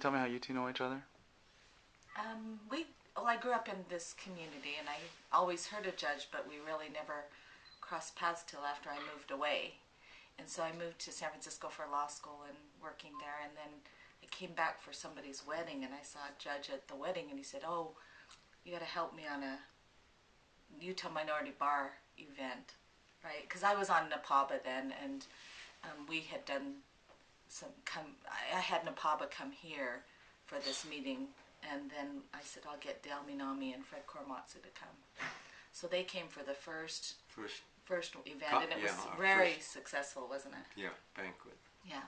tell me how you two know each other? Well, I grew up in this community, and I always heard of Judge, but we really never crossed paths till after I moved away. And so I moved to San Francisco for law school and working there, and then I came back for somebody's wedding, and I saw Judge at the wedding, and he said, "Oh, you got to help me on a Utah Minority Bar event," right? Because I was on NAPABA then, and we had done I had NAPABA come here for this meeting, and then I said, "I'll get Dale Minami and Fred Korematsu to come." So they came for the first event, and it was very successful, wasn't it? Yeah, banquet. Yeah.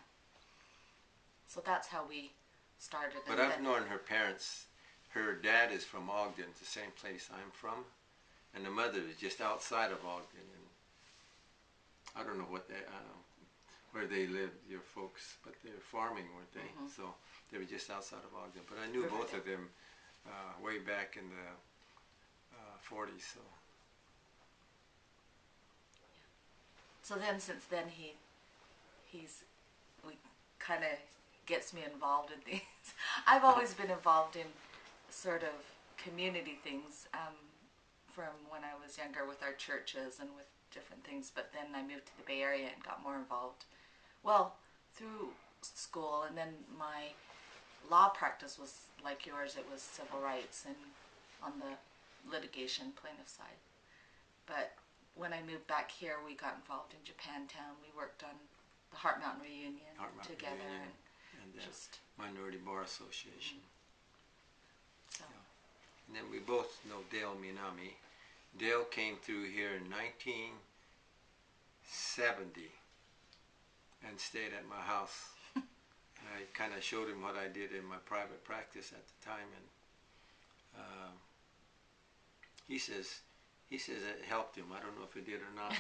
So that's how we started. But I've known her parents. Her dad is from Ogden, the same place I'm from, and the mother is just outside of Ogden. And I don't know where they lived, your folks, but they're farming, weren't they? Mm-hmm. So they were just outside of Ogden. But I knew both of them way back in the 40s. So then, since then, he kind of gets me involved in things. I've always been involved in sort of community things from when I was younger with our churches and with different things. But then I moved to the Bay Area and got more involved. Well, through school, and then my law practice was like yours. It was civil rights and on the litigation plaintiff side. But when I moved back here, we got involved in Japantown. We worked on the Heart Mountain Reunion together. Reunion and just Minority Bar Association. So. Yeah. And then we both know Dale Minami. Dale came through here in 1970 and stayed at my house. And I kind of showed him what I did in my private practice at the time, and he says it helped him. I don't know if it did or not.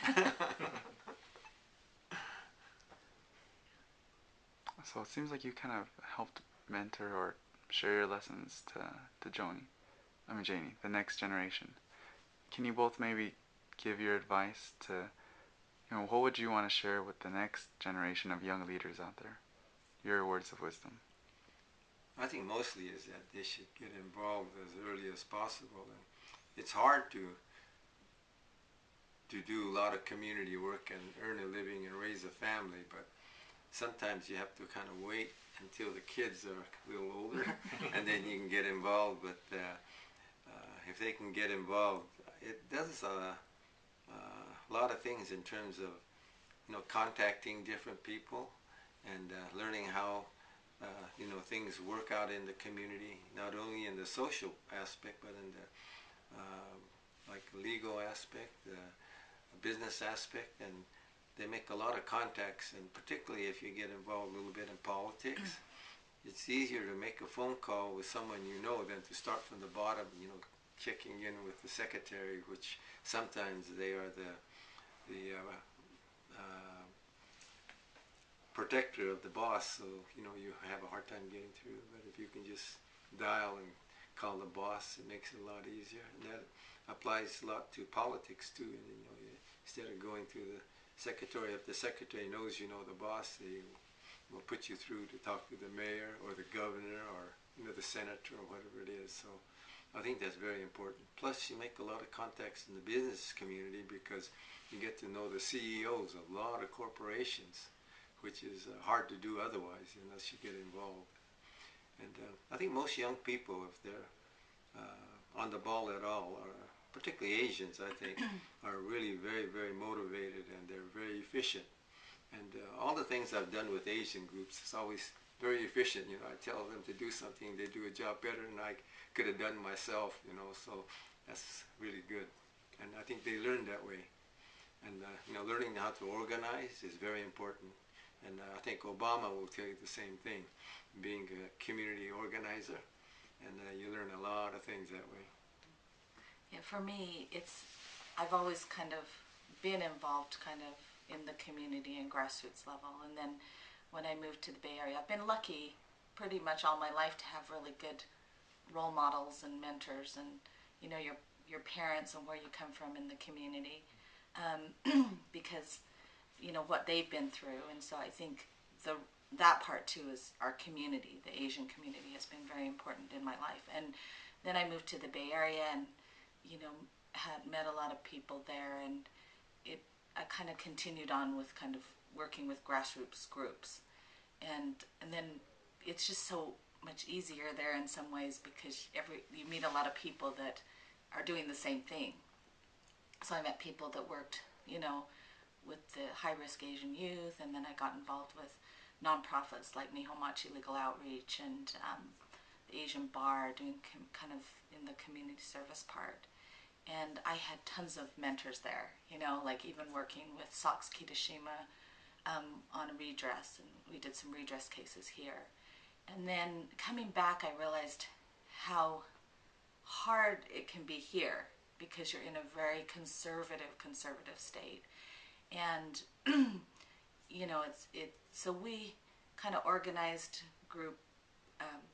So it seems like you kind of helped mentor or share your lessons to Jani, the next generation. Can you both maybe give your advice to, what would you want to share with the next generation of young leaders out there? Your words of wisdom. I think mostly is that they should get involved as early as possible. And it's hard to do a lot of community work and earn a living and raise a family, but sometimes you have to kind of wait until the kids are a little older and then you can get involved. But if they can get involved, it does a lot of things in terms of contacting different people and learning how things work out in the community, not only in the social aspect but in the like legal aspect, business aspect, and they make a lot of contacts. And particularly if you get involved a little bit in politics, it's easier to make a phone call with someone you know than to start from the bottom, checking in with the secretary, which sometimes they are the protector of the boss, so you have a hard time getting through. But if you can just dial and call the boss, it makes it a lot easier, and that applies a lot to politics too. And instead of going to the secretary, if the secretary knows the boss, they will put you through to talk to the mayor or the governor or the senator or whatever it is. So I think that's very important. Plus, you make a lot of contacts in the business community because you get to know the CEOs of a lot of corporations, which is hard to do otherwise unless you get involved. And I think most young people, if they're on the ball at all, or particularly Asians, I think, are really very, very motivated, and they're very efficient. And all the things I've done with Asian groups is always very efficient. I tell them to do something, they do a job better than I could have done myself, so that's really good. And I think they learn that way. And learning how to organize is very important. And I think Obama will tell you the same thing, being a community organizer, and you learn a lot of things that way. Yeah, for me, I've always kind of been involved kind of in the community and grassroots level. And then when I moved to the Bay Area, I've been lucky pretty much all my life to have really good role models and mentors, and your parents and where you come from in the community, because what they've been through. And so I think that part too is our community. The Asian community has been very important in my life. And then I moved to the Bay Area and, had met a lot of people there, and I kind of continued on with kind of working with grassroots groups. And then it's just so much easier there in some ways because you meet a lot of people that are doing the same thing. So I met people that worked, with the high-risk Asian youth, and then I got involved with nonprofits like Nihomachi Legal Outreach and the Asian Bar, doing kind of in the community service part. And I had tons of mentors there, like even working with Sox Kitashima on a redress, and we did some redress cases here. And then coming back, I realized how hard it can be here because you're in a very conservative state. And so we kind of organized group,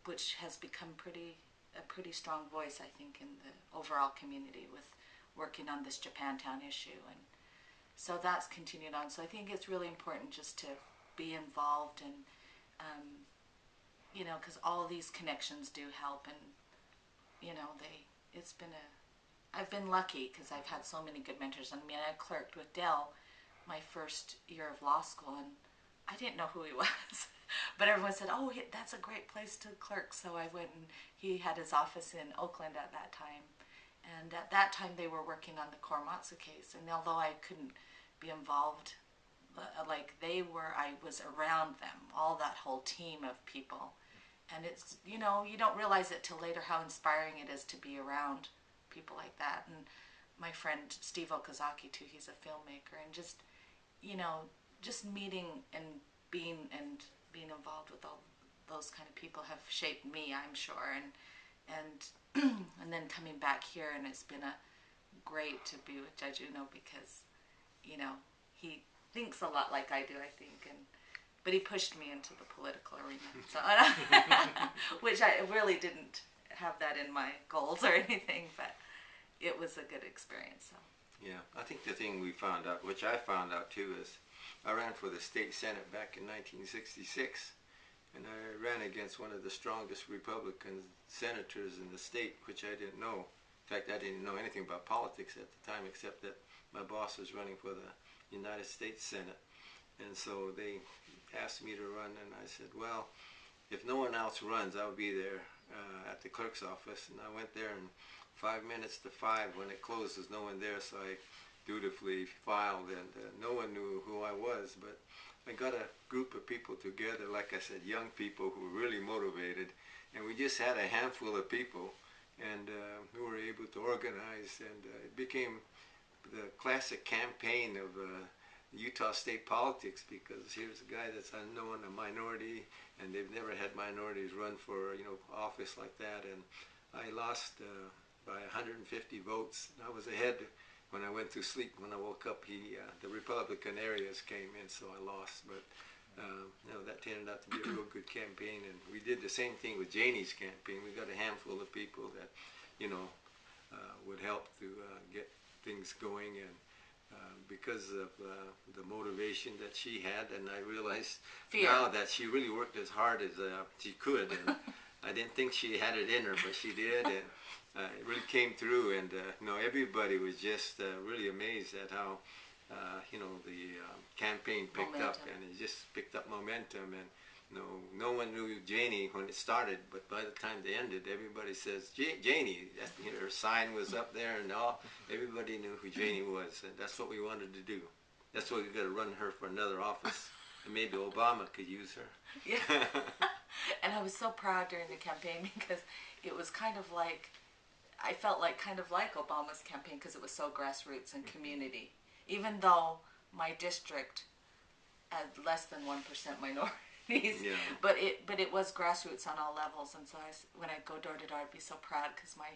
which has become a pretty strong voice, I think, in the overall community with working on this Japantown issue. And so that's continued on. So I think it's really important just to be involved and, because all these connections do help. And, I've been lucky because I've had so many good mentors. I mean, I clerked with Dell my first year of law school, and I didn't know who he was. But everyone said, oh, that's a great place to clerk. So I went, and he had his office in Oakland at that time. And at that time, they were working on the Korematsu case. And although I couldn't be involved like they were, I was around them, all that whole team of people. And it's, you don't realize it till later how inspiring it is to be around people like that. And my friend Steve Okazaki, too, he's a filmmaker. And just, just meeting and being involved with all those kind of people have shaped me, I'm sure. And and then coming back here, and it's been great to be with Judge Uno because, he thinks a lot like I do, I think, but he pushed me into the political arena, so which I really didn't have that in my goals or anything, but it was a good experience. So. Yeah, I think the thing we found out, which I found out too, is I ran for the state senate back in 1966, and I ran against one of the strongest Republican senators in the state, which I didn't know. In fact, I didn't know anything about politics at the time, except that my boss was running for the United States Senate. And so they asked me to run, and I said, well, if no one else runs, I'll be there at the clerk's office. And I went there, and 5 minutes to 5 when it closed, there's no one there, so I dutifully filed, and no one knew who I was. But I got a group of people together, like I said, young people who were really motivated, and we just had a handful of people, and we were able to organize, and it became the classic campaign of Utah state politics, because here's a guy that's unknown, a minority, and they've never had minorities run for office like that, and I lost by 150 votes. I was ahead when I went to sleep. When I woke up, the Republican areas came in, so I lost. But that turned out to be a real good campaign, and we did the same thing with Jani's campaign. We got a handful of people that would help to get things going, and because of the motivation that she had, and I realized now that she really worked as hard as she could, and I didn't think she had it in her, but she did, and it really came through, and everybody was just really amazed at how the campaign picked up, and it just picked up momentum, and no one knew Jani when it started, but by the time they ended, everybody says Jani. Her sign was up there, and everybody knew who Jani was, and that's what we wanted to do. That's why we got to run her for another office, and maybe Obama could use her. Yeah. And I was so proud during the campaign because it was kind of like, I felt like kind of like Obama's campaign because it was so grassroots and community, even though my district had less than 1% minorities. Yeah. But it was grassroots on all levels, and so when I go door to door, I'd be so proud because my